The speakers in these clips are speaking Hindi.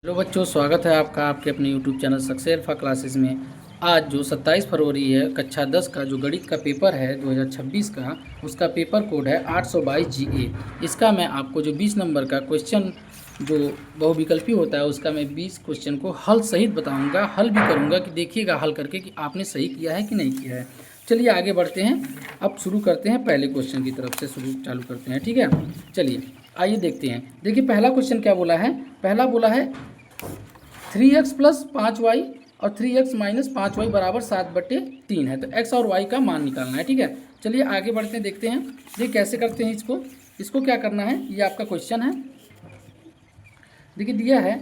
हेलो बच्चों, स्वागत है आपका आपके अपने YouTube channel success alpha classes में। आज जो 27 फरवरी है, कक्षा 10 का जो गणित का पेपर है 2026 का, उसका पेपर कोड है 822 GA। इसका मैं आपको जो 20 नंबर का क्वेश्चन जो बहुविकल्पी होता है उसका मैं 20 क्वेश्चन को हल सहित बताऊंगा, हल भी करूंगा कि देखिएगा हल करके कि आपने सही किया है कि नहीं किया है। चलिए आगे बढ़ते हैं। अब शुरू करते हैं, पहले क्वेश्चन की तरफ से शुरू चालू करते हैं। ठीक है, चलिए आइए देखते हैं। देखिए पहला क्वेश्चन क्या बोला है। पहला बोला है 3x प्लस 5y और 3x माइनस 5y बराबर 7/3 है। तो x और y का मान निकालना है। ठीक है, चलिए आगे बढ़ते हैं, देखते हैं ये कैसे करते हैं। इसको क्या करना है, ये आपका क्वेश्चन है। देखिए दिया है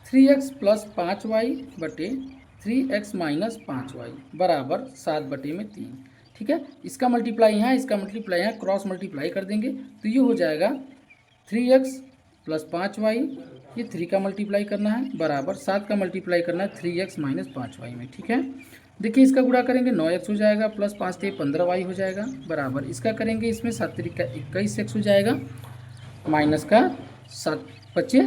3x प्लस 5y बटे 3x माइनस 5y बराबर 7/3। ठीक है, इसका मल्टीप्लाई यहाँ, इसका मल्टीप्लाई यहाँ, क्रॉस मल्टीप्लाई कर देंगे तो ये हो जाएगा 3x प्लस 5y, ये 3 का मल्टीप्लाई करना है बराबर 7 का मल्टीप्लाई करना है 3x माइनस 5y में। ठीक है, देखिए इसका गुणा करेंगे 9x हो जाएगा, प्लस 5 से 15y हो जाएगा बराबर, इसका करेंगे इसमें 7 3 का 21x हो जाएगा, माइनस का 7 5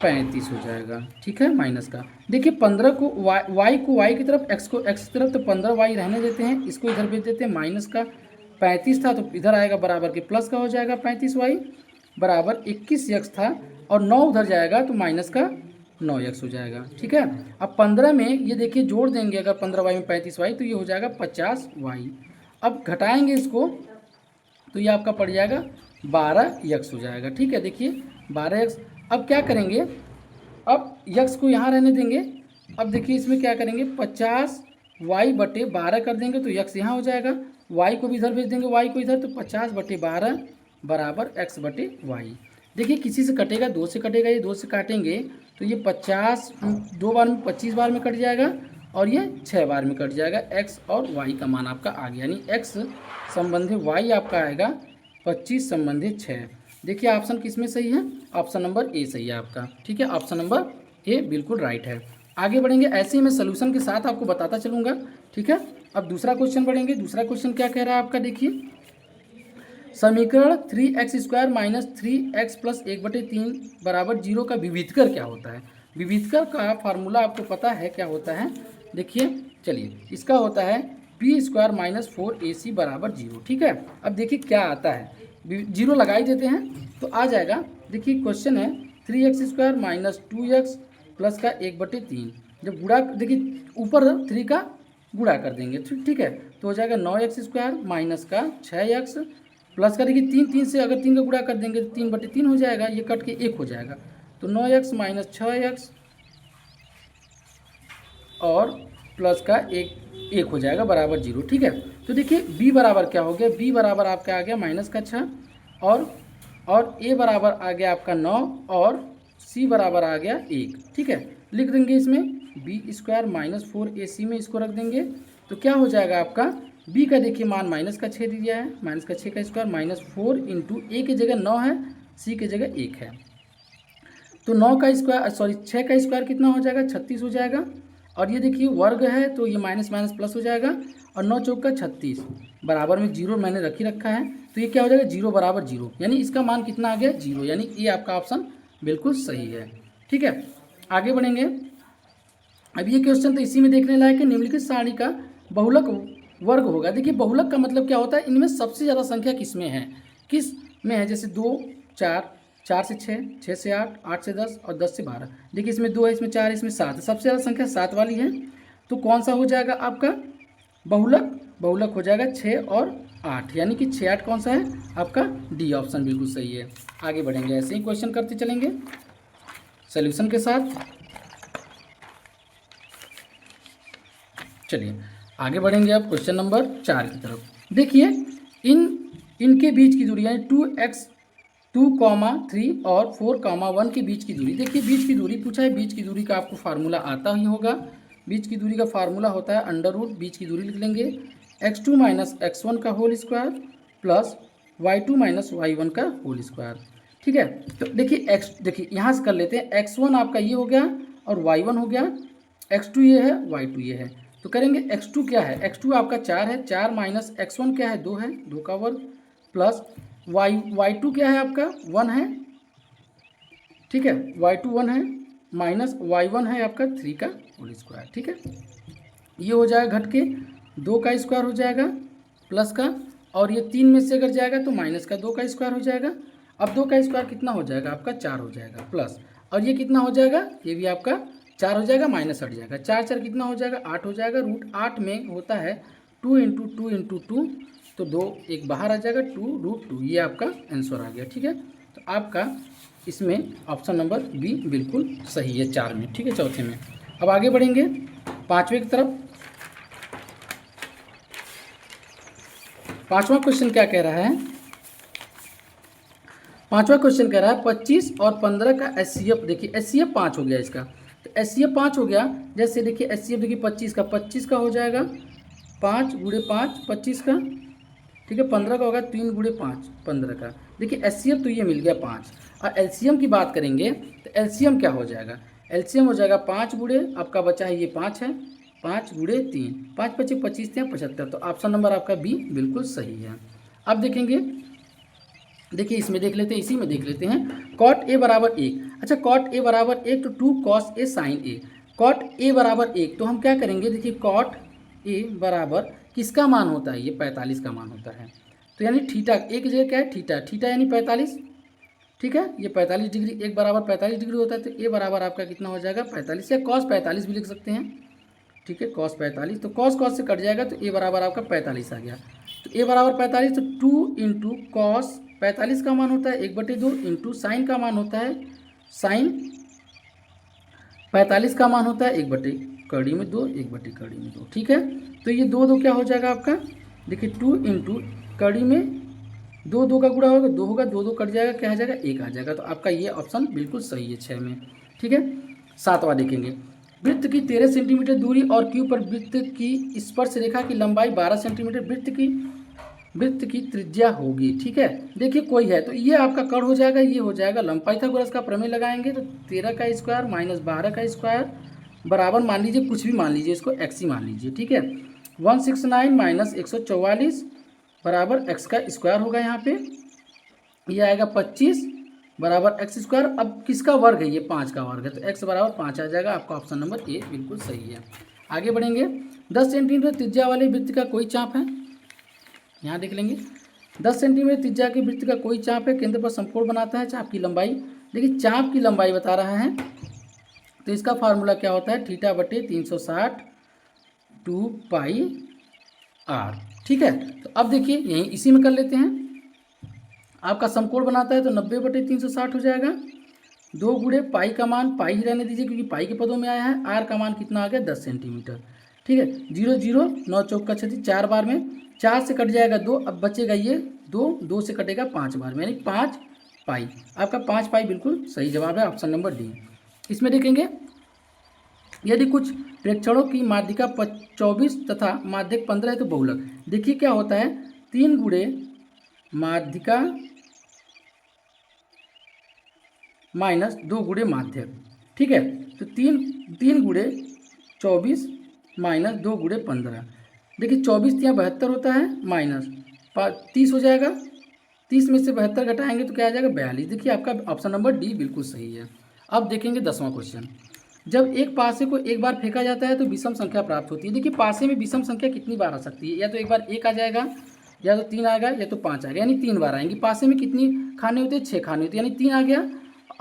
35 हो जाएगा। ठीक है, माइनस का देखिए 15 को y को y की तरफ, x को x की तरफ, तो 15y रहने देते हैं, इसको इधर भेज देते हैं। माइनस का 35 था तो इधर आएगा बराबर के प्लस का हो जाएगा 35y बराबर 21x था, और 9 उधर जाएगा तो माइनस का 9x हो जाएगा। ठीक है, अब 15 में ये देखिए जोड़ देंगे, अगर 15y में 35y तो ये हो जाएगा 50y। अब घटाएंगे इसको तो ये आपका पड़ जाएगा 12x हो जाएगा। ठीक है, देखिए 12x। अब क्या करेंगे, अब x को यहाँ रहने देंगे। अब देखिए इसमें क्या करेंगे, 50y बटे 12 कर देंगे तो x यहाँ हो जाएगा, y को भी इधर भेज देंगे, y को इधर, तो 50/12 बराबर x बटे वाई। देखिए किसी से कटेगा, 2 से कटेगा, ये 2 से काटेंगे तो ये 50 2 बार में 25 बार में कट जाएगा, और ये 6 बार में कट जाएगा। x और y का मान आपका आ गया, यानी x संबंधी y आपका आएगा 25 संबंधी 6। देखिए ऑप्शन किस में सही है, ऑप्शन नंबर ए सही है आपका। ठीक है, ऑप्शन नंबर ए बिल्कुल राइट है। आगे बढ़ेंगे, ऐसे ही मैं सोल्यूशन के साथ आपको बताता चलूँगा। ठीक है, अब दूसरा क्वेश्चन बढ़ेंगे। दूसरा क्वेश्चन क्या कह रहा है आपका, देखिए समीकरण 3x² माइनस 3x प्लस 1/3 बराबर 0 का विविधकर क्या होता है। विविधकर का फार्मूला आपको पता है क्या होता है। देखिए चलिए, इसका होता है p² माइनस 4ac बराबर 0। ठीक है, अब देखिए क्या आता है, 0 लगा ही देते हैं तो आ जाएगा। देखिए क्वेश्चन है 3x² माइनस 2x प्लस का 1/3, जब गुणा देखिए ऊपर 3 का गुणा कर देंगे। ठीक है, तो हो जाएगा 9x² माइनस का 6x प्लस का, देखिए 3 से अगर 3 का गुणा कर देंगे तो 3/3 हो जाएगा, ये कट के 1 हो जाएगा, तो 9x माइनस 6x और प्लस का 1 हो जाएगा बराबर 0। ठीक है, तो देखिए b बराबर क्या हो गया, b बराबर आपका आ गया माइनस का 6, और a बराबर आ गया आपका 9, और c बराबर आ गया 1। ठीक है, लिख देंगे इसमें b² माइनस 4ac में इसको रख देंगे तो क्या हो जाएगा आपका, b का देखिए मान माइनस का 6 दिया है, माइनस का 6 का स्क्वायर माइनस 4 इंटू a की जगह 9 है, c की जगह 1 है, तो 9 का स्क्वायर 6 का स्क्वायर कितना हो जाएगा, 36 हो जाएगा। और ये देखिए वर्ग है तो ये माइनस माइनस प्लस हो जाएगा, और 9 चौक का 36 बराबर में 0 मैंने रखा है, तो ये क्या हो जाएगा 0 बराबर 0, यानी इसका मान कितना आ गया 0, यानी ये आपका ऑप्शन बिल्कुल सही है। ठीक है, आगे बढ़ेंगे। अब ये क्वेश्चन तो इसी में देखने लायक है, निम्नलिखित सारणी का बहुलक वर्ग होगा। देखिए बहुलक का मतलब क्या होता है, इनमें सबसे ज़्यादा संख्या किस में है, जैसे 2 4, 4 से 6, 6 से 8, 8 से 10 और 10 से 12। देखिए इसमें 2 है, इसमें 4 है, इसमें 7 है, सबसे ज़्यादा संख्या 7 वाली है, तो कौन सा हो जाएगा आपका बहुलक हो जाएगा 6 और 8, यानी कि 6 8 कौन सा है आपका, डी ऑप्शन बिल्कुल सही है। आगे बढ़ेंगे, ऐसे ही क्वेश्चन करते चलेंगे सोल्यूशन के साथ। चलिए आगे बढ़ेंगे अब क्वेश्चन नंबर 4 की तरफ। देखिए इनके बीच की दूरी, यानी 2x 2,3 और 4,1 के बीच की दूरी। देखिए बीच की दूरी पूछा है, बीच की दूरी का आपको फार्मूला आता ही होगा। बीच की दूरी का फार्मूला होता है अंडर रूट, बीच की दूरी लिख लेंगे x2 माइनस x1 का whole square plus y2 minus y1 का होल स्क्वायर। ठीक है, तो देखिए यहाँ से कर लेते हैं, x1 आपका ये हो गया और y1 हो गया, x2 ये है, y2 ये है, तो करेंगे x2 क्या है, x2 आपका 4 है, 4 माइनस x1 क्या है 2 है, 2 का वर्ग प्लस y2 क्या है आपका 1 है। ठीक है, y2 1 है, माइनस y1 है आपका 3 का होल स्क्वायर। ठीक है, ये हो जाएगा घट के 2 का स्क्वायर हो जाएगा प्लस का, और ये 3 में से अगर जाएगा तो माइनस का 2 का स्क्वायर हो जाएगा। अब 2 का स्क्वायर कितना हो जाएगा आपका 4 हो जाएगा प्लस, और ये कितना हो जाएगा, ये भी आपका 4 हो जाएगा, माइनस हट जाएगा। 4 4 कितना हो जाएगा 8 हो जाएगा। रूट 8 में होता है 2 इंटू 2 इंटू 2, तो 2 एक बाहर आ जाएगा 2 रूट 2, ये आपका आंसर आ गया। ठीक है, तो आपका इसमें ऑप्शन नंबर बी बिल्कुल सही है 4 में। ठीक है, चौथे में। अब आगे बढ़ेंगे 5वें की तरफ। 5वां क्वेश्चन क्या कह रहा है, 5वां क्वेश्चन कह रहा है 25 और 15 का एचसीएफ। देखिए एचसीएफ 5 हो गया इसका, तो एचसीएफ 5 हो गया। जैसे देखिए एचसीएफ देखिए 25 का हो जाएगा 5 गुणे 5 25 का। ठीक है, 15 का होगा 3 गुणे 5 15 का। देखिए एचसीएफ तो ये मिल गया 5, और एलसीएम की बात करेंगे तो एलसीएम क्या हो जाएगा, एलसीएम हो जाएगा 5 गुणे आपका बचा है ये 5 है, 5 गुणे 3, 5 पच्चीस 25 थे 75, तो ऑप्शन नंबर आपका बी बिल्कुल सही है। अब देखेंगे, देखिए इसमें देख लेते हैं, इसी में देख लेते हैं कॉट ए बराबर 1। अच्छा कॉट ए बराबर 1 तो 2 cos A sine A. Cot A बराबर 1 तो हम क्या करेंगे, देखिए कॉट ए बराबर किसका मान होता है, ये 45 का मान होता है। तो यानी थीटा एक जगह क्या है थीटा, थीटा यानी 45। ठीक है, ये 45 डिग्री, एक बराबर 45 डिग्री होता है, तो ए बराबर आपका कितना हो जाएगा 45, या कॉस 45 भी लिख सकते हैं। ठीक है, कॉस 45, तो कॉस कॉस से कट जाएगा, तो ए बराबर आपका 45 आ गया। तो ए बराबर 45, तो 2 इंटू कॉस 45 का मान होता है 1/2 इंटू साइन का मान होता है साइन 45 का मान होता है 1/कड़ी में 2 1/कड़ी में 2। ठीक है, तो ये 2 2 क्या हो जाएगा आपका, देखिए 2 इंटू कड़ी में 2 2 का गुणा होगा 2 होगा, 2 2 कट जाएगा, क्या आ जाएगा 1 आ जाएगा। तो आपका ये ऑप्शन बिल्कुल सही है 6 में। ठीक है, 7वां देखेंगे, वृत्त की 13 सेंटीमीटर दूरी और क्यू पर वृत्त की स्पर्श रेखा की लंबाई 12 सेंटीमीटर वृत्त की त्रिज्या होगी। ठीक है, देखिए कोई है तो ये आपका कर्ण हो जाएगा, ये हो जाएगा लंब। पाइथागोरस का प्रमेय लगाएंगे तो 13 का स्क्वायर माइनस 12 का स्क्वायर बराबर मान लीजिए कुछ भी मान लीजिए, इसको एक्स ही मान लीजिए। ठीक है, 169 माइनस 144 बराबर एक्स का स्क्वायर होगा। यहाँ पे ये आएगा 25 बराबर एक्स स्क्वायर। अब किसका वर्ग है, ये 5 का वर्ग है, तो एक्स बराबर 5 आ जाएगा। आपका ऑप्शन नंबर ए बिल्कुल सही है। आगे बढ़ेंगे, 10 सेंटीमीटर त्रिज्या वाले वृत्त का कोई चाप है, यहाँ देख लेंगे। 10 सेंटीमीटर त्रिज्या के वृत्त का कोई चाप है, केंद्र पर समकोण बनाता है। चाप की लंबाई, देखिए चाप की लंबाई बता रहा है, तो इसका फार्मूला क्या होता है, थीटा बटे 360 2 पाई आर। ठीक है, तो अब देखिए यहीं इसी में कर लेते हैं। आपका समकोण बनाता है तो 90/360 हो जाएगा। 2 गुणे पाई का मान, पाई ही रहने दीजिए क्योंकि पाई के पदों में आया है। आर का मान कितना आ गया 10 सेंटीमीटर। ठीक है, 0 0 9 चौक का 36, 4 बार में 4 से कट जाएगा 2, अब बचेगा ये 2, 2 से कटेगा 5 बार में, यानी 5 पाई। आपका 5 पाई बिल्कुल सही जवाब है, ऑप्शन नंबर डी। इसमें देखेंगे, यदि कुछ प्रेक्षणों की माध्यिका 24 तथा माध्यक 15 है तो बहुलक। देखिए क्या होता है, 3 गुणे माध्यिका माइनस 2 गुणे माध्यक। ठीक है, तो 3 गुणे 24 माइनस 2 गुणे 15। देखिए 24 या 72 होता है, माइनस 30 हो जाएगा। 30 में से 72 घटाएंगे तो क्या आ जाएगा 42। देखिए आपका ऑप्शन नंबर डी बिल्कुल सही है। अब देखेंगे 10वां क्वेश्चन, जब एक पासे को एक बार फेंका जाता है तो विषम संख्या प्राप्त होती है। देखिए पासे में विषम संख्या कितनी बार आ सकती है, या तो एक बार 1 आ जाएगा, या तो 3 आएगा, या तो 5 आएगा, यानी 3 बार आएंगी। पासे में कितनी खाने होते हैं, 6 खाने होते हैं, यानी 3 आ गया,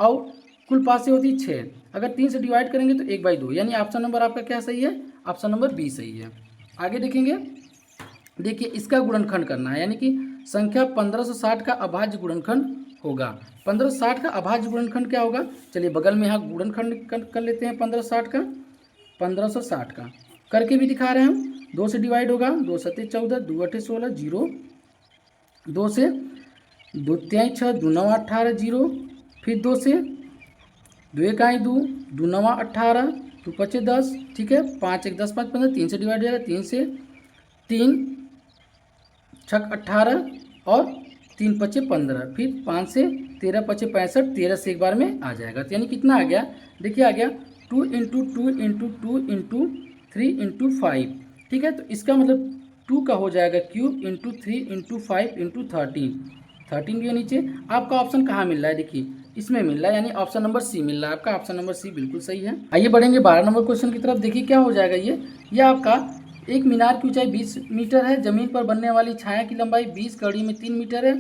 और कुल पासे होती है 6। अगर 3 से डिवाइड करेंगे तो 1/2, यानी ऑप्शन नंबर आपका क्या सही है, ऑप्शन नंबर बी सही है। आगे देखेंगे, देखिए इसका गुणनखंड करना है, यानी कि संख्या 1560 का अभाज्य गुणनखंड होगा। 1560 का अभाज्य गुणनखंड क्या होगा, चलिए बगल में यहाँ गुणनखंड कर लेते हैं 1560 का। 1560 का करके भी दिखा रहे हैं हम। 2 से डिवाइड होगा, 2 7 14 2 8 16 0, 2 से 2 3 6 2 9 18 0, फिर 2 से 2 1 2 2 9 18 2 5 10। ठीक है, 5 1 10 5 15, 3 से डिवाइड हो जाएगा, 3 से 3 6 18 और 3 5 15, फिर 5 से 13 5 65, 13 से एक बार में आ जाएगा। तो यानी कितना आ गया, देखिए आ गया 2 इंटू 2 इंटू 2 इंटू 3 इंटू 5। ठीक है, तो इसका मतलब 2 का हो जाएगा क्यूब इंटू 3 इंटू 5 इंटू 13 भी है नीचे। आपका ऑप्शन कहाँ मिल रहा है, देखिए इसमें मिल रहा है, यानी ऑप्शन नंबर सी मिल रहा है आपका। ऑप्शन नंबर सी बिल्कुल सही है। आइए बढ़ेंगे 12 नंबर क्वेश्चन की तरफ। देखिए क्या हो जाएगा ये आपका एक मीनार की ऊंचाई 20 मीटर है, जमीन पर बनने वाली छाया की लंबाई 20 कड़ी में 3 मीटर है,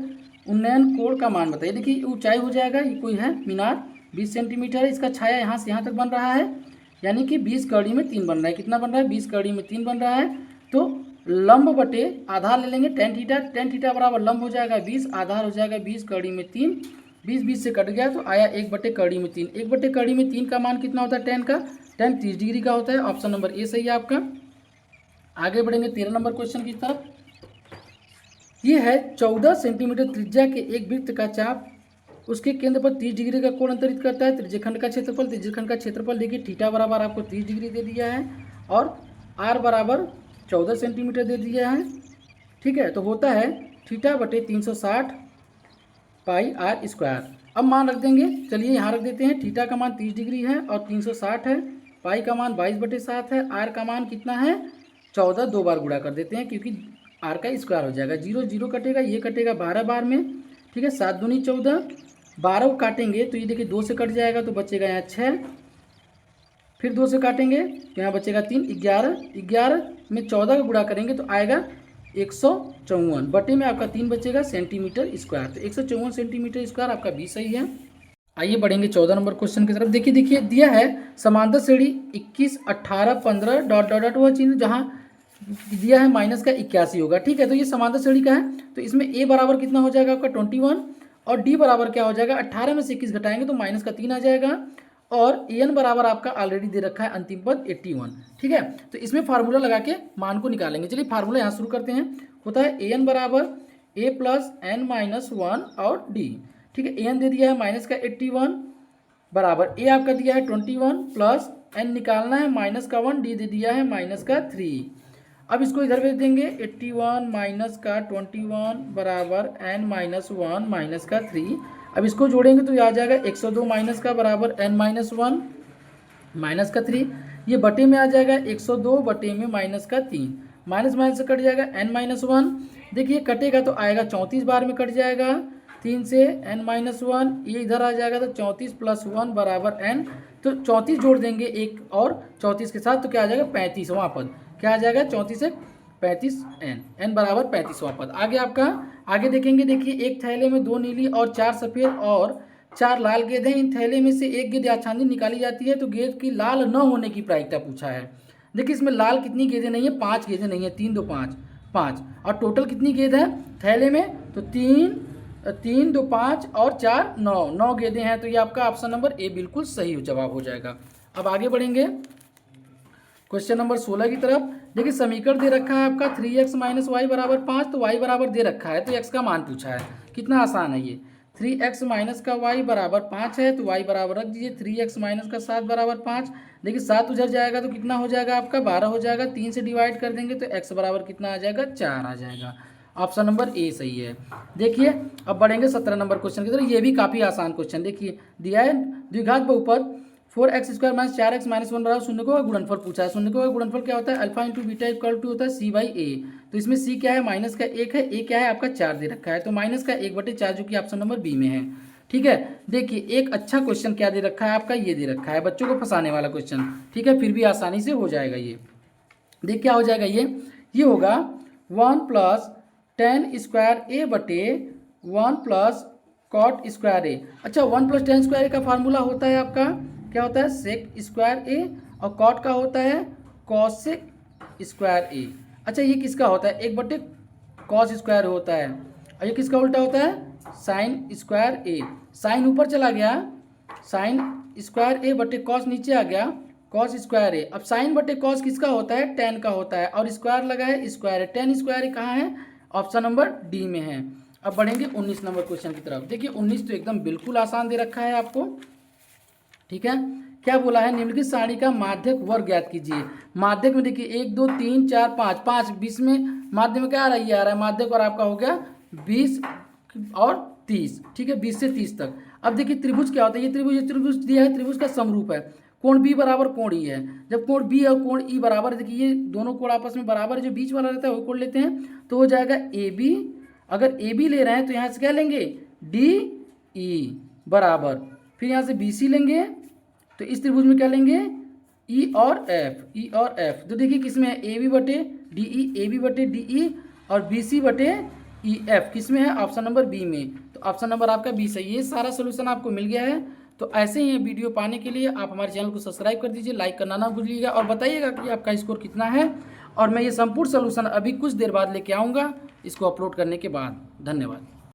उन्नयन कोण का मान बताइए। देखिए ऊंचाई हो जाएगा, ये कोई है मीनार 20 सेंटीमीटर है, इसका छाया यहाँ से यहाँ तक बन रहा है, यानी कि 20 कड़ी में 3 बन रहा है। कितना बन रहा है? 20 कड़ी में 3 बन रहा है। तो लंब बटे आधार ले लेंगे, टेन थीटा बराबर लंब हो जाएगा 20, आधार हो जाएगा 20 कड़ी में 3, 20 से कट गया तो आया 1 बटे कड़ी में 3। 1 बटे कड़ी में 3 का मान कितना होता है? टेन का, टेन 30 डिग्री का होता है। ऑप्शन नंबर ए सही है आपका। आगे बढ़ेंगे 13 नंबर क्वेश्चन की तरफ। ये है 14 सेंटीमीटर त्रिज्या के एक वृत्त का चाप उसके केंद्र पर 30 डिग्री का कोण अंतरित करता है। त्रिज्यखंड का क्षेत्रफल देखिए थीटा बराबर आपको 30 डिग्री दे दिया है और आर बराबर 14 सेंटीमीटर दे दिया है। ठीक है, तो होता है थीटा बटे 360 पाई आर स्क्वायर। अब मान रख देंगे, चलिए यहाँ रख देते हैं। थीटा का मान 30 डिग्री है और 360 है, पाई का मान 22/7 है, आर का मान कितना है? 14। 2 बार गुणा कर देते हैं क्योंकि आर का स्क्वायर हो जाएगा। 0 0 कटेगा, ये कटेगा 12 बार में। ठीक है, 7 दूनी 14, 12 को काटेंगे तो ये देखिए 2 से कट जाएगा तो बचेगा यहाँ 6, फिर 2 से काटेंगे तो यहाँ बचेगा 3, 11, 11 में 14 का गुणा करेंगे तो आएगा 154, बटे में आपका 3 बचेगा सेंटीमीटर स्क्वायर। तो 154 सेंटीमीटर स्क्वायर आपका बी सही है। आइए बढ़ेंगे 14 नंबर क्वेश्चन की तरफ। देखिए दिया है समांतर श्रेणी 21, 18, 15 डॉट डॉट डॉट वह चिन्ह जहाँ दिया है माइनस का 81 होगा। ठीक है, तो ये समांतर श्रेणी का है, तो इसमें ए बराबर कितना हो जाएगा आपका 21 और डी बराबर क्या हो जाएगा? 18 में से 21 घटाएंगे तो माइनस का 3 आ जाएगा और ए एन बराबर आपका ऑलरेडी दे रखा है अंतिम पद 81। ठीक है, तो इसमें फार्मूला लगा के मान को निकालेंगे। चलिए फार्मूला यहाँ शुरू करते हैं। होता है ए एन बराबर ए प्लस एन माइनस 1 और डी। ठीक है, ए एन दे दिया है माइनस का 81 बराबर ए आपका दिया है 21 प्लस एन निकालना है माइनस का 1, डी दे दिया है माइनस का 3। अब इसको इधर भेज देंगे, 81 माइनस का 21 बराबर एन माइनस 1 माइनस का 3। अब इसको जोड़ेंगे तो ये आ जाएगा 102 माइनस का बराबर एन माइनस 1 माइनस का 3, ये बटे में आ जाएगा 102 बटे में माइनस का 3, माइनस माइनस से कट जाएगा एन माइनस 1। देखिए कटेगा तो आएगा 34 बार में कट जाएगा 3 से एन माइनस 1, ये इधर आ जाएगा तो 34 प्लस 1 बराबर एन। तो 34 जोड़ देंगे एक और 34 के साथ तो क्या आ जाएगा? 35वां पद। क्या आ जाएगा? 34 से 35 एन बराबर 35वां पद। आगे आपका आगे देखेंगे, देखिए एक थैले में 2 नीली और 4 सफ़ेद और 4 लाल गेंद हैं। इन थैले में से एक गेंद याछांदी निकाली जाती है तो गेंद की लाल न होने की प्रायिकता पूछा है। देखिए इसमें लाल कितनी गेंदें नहीं है? 5 गेंदें नहीं है, 3 2 5 5 और टोटल कितनी गेंद है थैले में? तो 3 2 5 और 4 9 गेंदें हैं। तो ये आपका ऑप्शन नंबर ए बिल्कुल सही जवाब हो जाएगा। अब आगे बढ़ेंगे क्वेश्चन नंबर 16 की तरफ। देखिए समीकरण दे रखा है आपका 3x माइनस वाई बराबर 5, तो y बराबर दे रखा है तो x का मान पूछा है। कितना आसान है ये। 3x माइनस का y बराबर 5 है तो y बराबर रख दीजिए 3x माइनस का 7 बराबर 5। देखिए 7 उधर जाएगा तो कितना हो जाएगा आपका? 12 हो जाएगा। 3 से डिवाइड कर देंगे तो x बराबर कितना आ जाएगा? 4 आ जाएगा। ऑप्शन नंबर ए सही है। देखिए अब बढ़ेंगे 17 नंबर क्वेश्चन की तरफ। ये भी काफ़ी आसान क्वेश्चन। देखिए दिया है द्विघात बहुपद 4x square minus 4x minus 1 बराबर शून्य का गुणनफल पूछा है। शून्य का गुणनफल क्या होता है? Alpha into beta equal to होता है c बाई ए। तो इसमें c क्या है? माइनस का 1 है, a क्या है आपका? 4 दे रखा है तो माइनस का 1/4 जो कि ऑप्शन नंबर बी में है। ठीक है, देखिए एक अच्छा क्वेश्चन क्या दे रखा है आपका? ये दे रखा है बच्चों को फंसाने वाला क्वेश्चन। ठीक है, फिर भी आसानी से हो जाएगा ये। देख क्या हो जाएगा ये होगा 1 प्लस टेन स्क्वायर ए बटे 1 प्लस कॉट स्क्वायर ए। अच्छा 1 प्लस टेन स्क्वायर ए का फार्मूला होता है आपका क्या होता है? सेक स्क्वायर ए और कॉट का होता है कॉसेक स्क्वायर ए। अच्छा ये किसका होता है? 1 बटे कॉस स्क्वायर होता है और ये किसका उल्टा होता है? साइन स्क्वायर ए। साइन ऊपर चला गया, साइन स्क्वायर ए बटे कॉस नीचे आ गया, कॉस स्क्वायर ए। अब साइन बटे कॉस किसका होता है? टेन का होता है और स्क्वायर लगा है स्क्वायर है। टेन स्क्वायर ए कहाँ है? ऑप्शन नंबर डी में है। अब बढ़ेंगे 19 नंबर क्वेश्चन की तरफ। देखिए 19 तो एकदम बिल्कुल आसान दे रखा है आपको। ठीक है, क्या बोला है? निम्नलिखित सारणी का माध्यक वर्ग ज्ञात कीजिए। माध्यक में देखिए 1 2 3 4 5 5 20 में माध्य में क्या आ रहा है? ये आ रहा है माध्यक और आपका हो गया 20 और 30। ठीक है, 20 से 30 तक। अब देखिए त्रिभुज क्या होता है? ये त्रिभुज दिया है, त्रिभुज का समरूप है। कोण बी बराबर कोण ई है। जब कोण बी और कोण ई बराबर है, देखिए ये दोनों कोण आपस में बराबर है, जो बीच वाला रहता है वो कोण लेते हैं तो हो जाएगा ए बी। अगर ए बी ले रहे हैं तो यहाँ से क्या लेंगे? डी ई बराबर, फिर यहाँ से BC लेंगे तो इस त्रिभुज में क्या लेंगे, E और F। तो देखिए किसमें है, AB बटे DE, AB बटे DE और BC बटे EF किसमें है, ऑप्शन नंबर बी में। तो ऑप्शन नंबर आपका बी सही है। ये सारा सोल्यूशन आपको मिल गया है। तो ऐसे ही वीडियो पाने के लिए आप हमारे चैनल को सब्सक्राइब कर दीजिए, लाइक करना ना भूलिएगा और बताइएगा कि आपका स्कोर कितना है। और मैं ये संपूर्ण सोल्यूशन अभी कुछ देर बाद लेके आऊँगा इसको अपलोड करने के बाद। धन्यवाद।